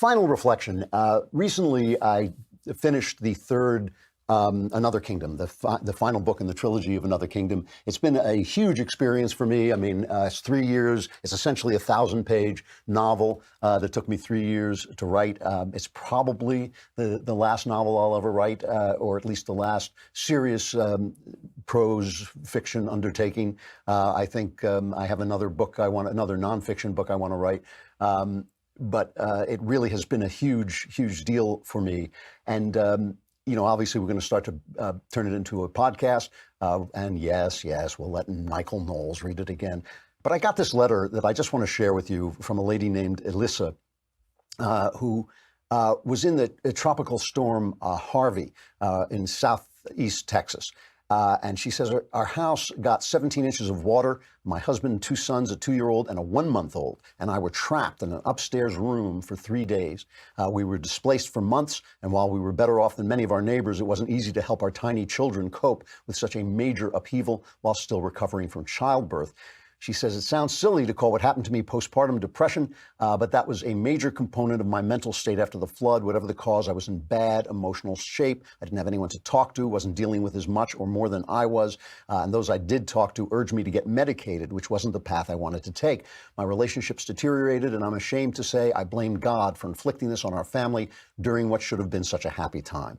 final reflection. Recently, I finished the third Another Kingdom, the final book in the trilogy of Another Kingdom. It's been a huge experience for me. I mean, it's 3 years. It's essentially a 1,000-page novel that took me 3 years to write. It's probably the last novel I'll ever write, or at least the last serious prose fiction undertaking. I think I have another nonfiction book I want to write. But it really has been a huge deal for me. And obviously we're going to start to turn it into a podcast. And yes, we'll let Michael Knowles read it again. But I got this letter that I just want to share with you from a lady named Alyssa, who was in the tropical storm Harvey in southeast Texas. And she says, our house got 17 inches of water. My husband and 2 sons, a 2-year-old and a 1-month-old, and I were trapped in an upstairs room for 3 days. We were displaced for months, and while we were better off than many of our neighbors, it wasn't easy to help our tiny children cope with such a major upheaval while still recovering from childbirth. She says, it sounds silly to call what happened to me postpartum depression, but that was a major component of my mental state after the flood. Whatever the cause, I was in bad emotional shape. I didn't have anyone to talk to, wasn't dealing with as much or more than I was. And those I did talk to urged me to get medicated, which wasn't the path I wanted to take. My relationships deteriorated, and I'm ashamed to say I blame God for inflicting this on our family during what should have been such a happy time.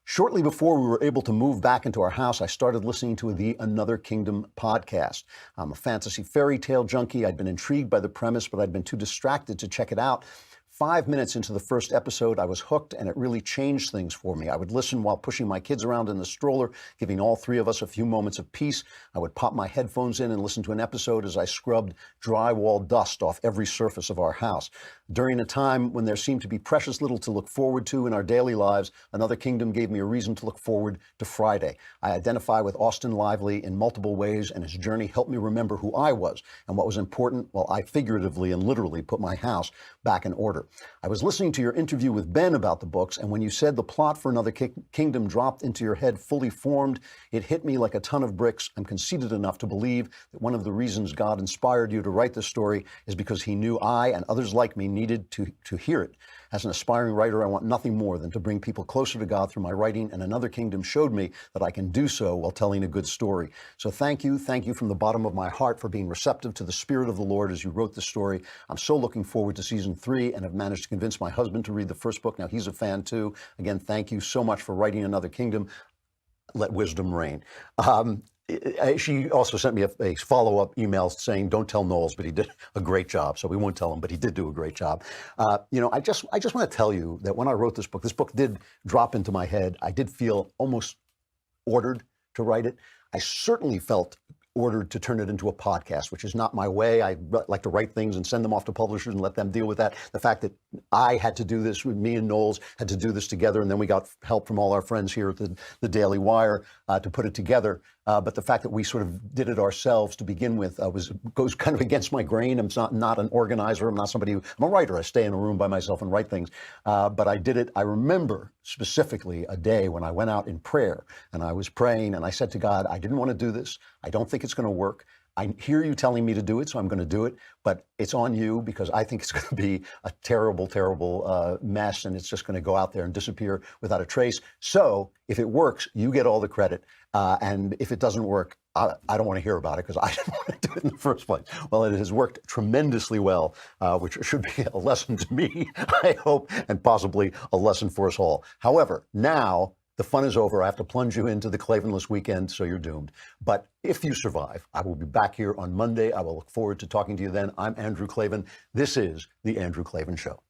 Shortly before we were able to move back into our house, I started listening to the Another Kingdom podcast. I'm a fantasy fairy tale junkie. I'd been intrigued by the premise, but I'd been too distracted to check it out. 5 minutes into the first episode, I was hooked, and it really changed things for me. I would listen while pushing my kids around in the stroller, giving all 3 of us a few moments of peace. I would pop my headphones in and listen to an episode as I scrubbed drywall dust off every surface of our house. During a time when there seemed to be precious little to look forward to in our daily lives, Another Kingdom gave me a reason to look forward to Friday. I identify with Austin Lively in multiple ways, and his journey helped me remember who I was and what was important while I figuratively and literally put my house back in order. I was listening to your interview with Ben about the books, and when you said the plot for Another Kingdom dropped into your head fully formed, it hit me like a ton of bricks. I'm conceited enough to believe that one of the reasons God inspired you to write this story is because he knew I and others like me needed to hear it. As an aspiring writer, I want nothing more than to bring people closer to God through my writing, and Another Kingdom showed me that I can do so while telling a good story. So thank you from the bottom of my heart for being receptive to the Spirit of the Lord as you wrote the story. I'm so looking forward to season 3 and have managed to convince my husband to read the first book. Now he's a fan too. Again, thank you so much for writing Another Kingdom. Let wisdom reign. She also sent me a follow-up email saying, don't tell Knowles, but he did a great job. So we won't tell him, but he did do a great job. I just want to tell you that when I wrote this book did drop into my head. I did feel almost ordered to write it. I certainly felt ordered to turn it into a podcast, which is not my way. I like to write things and send them off to publishers and let them deal with that. The fact that I had to do this, me and Knowles had to do this together, and then we got help from all our friends here at the Daily Wire to put it together. But the fact that we sort of did it ourselves to begin with goes kind of against my grain. I'm not an organizer. I'm not somebody I'm a writer. I stay in a room by myself and write things. But I did it. I remember specifically a day when I went out in prayer and I was praying and I said to God, I didn't want to do this. I don't think it's going to work. I hear you telling me to do it, so I'm going to do it, but it's on you because I think it's going to be a terrible mess, and it's just going to go out there and disappear without a trace. So if it works, you get all the credit, and if it doesn't work, I don't want to hear about it because I didn't want to do it in the first place. Well, it has worked tremendously well, which should be a lesson to me, I hope, and possibly a lesson for us all. However, now the fun is over. I have to plunge you into the Klavanless weekend, so you're doomed. But if you survive, I will be back here on Monday. I will look forward to talking to you then. I'm Andrew Klavan. This is The Andrew Klavan Show.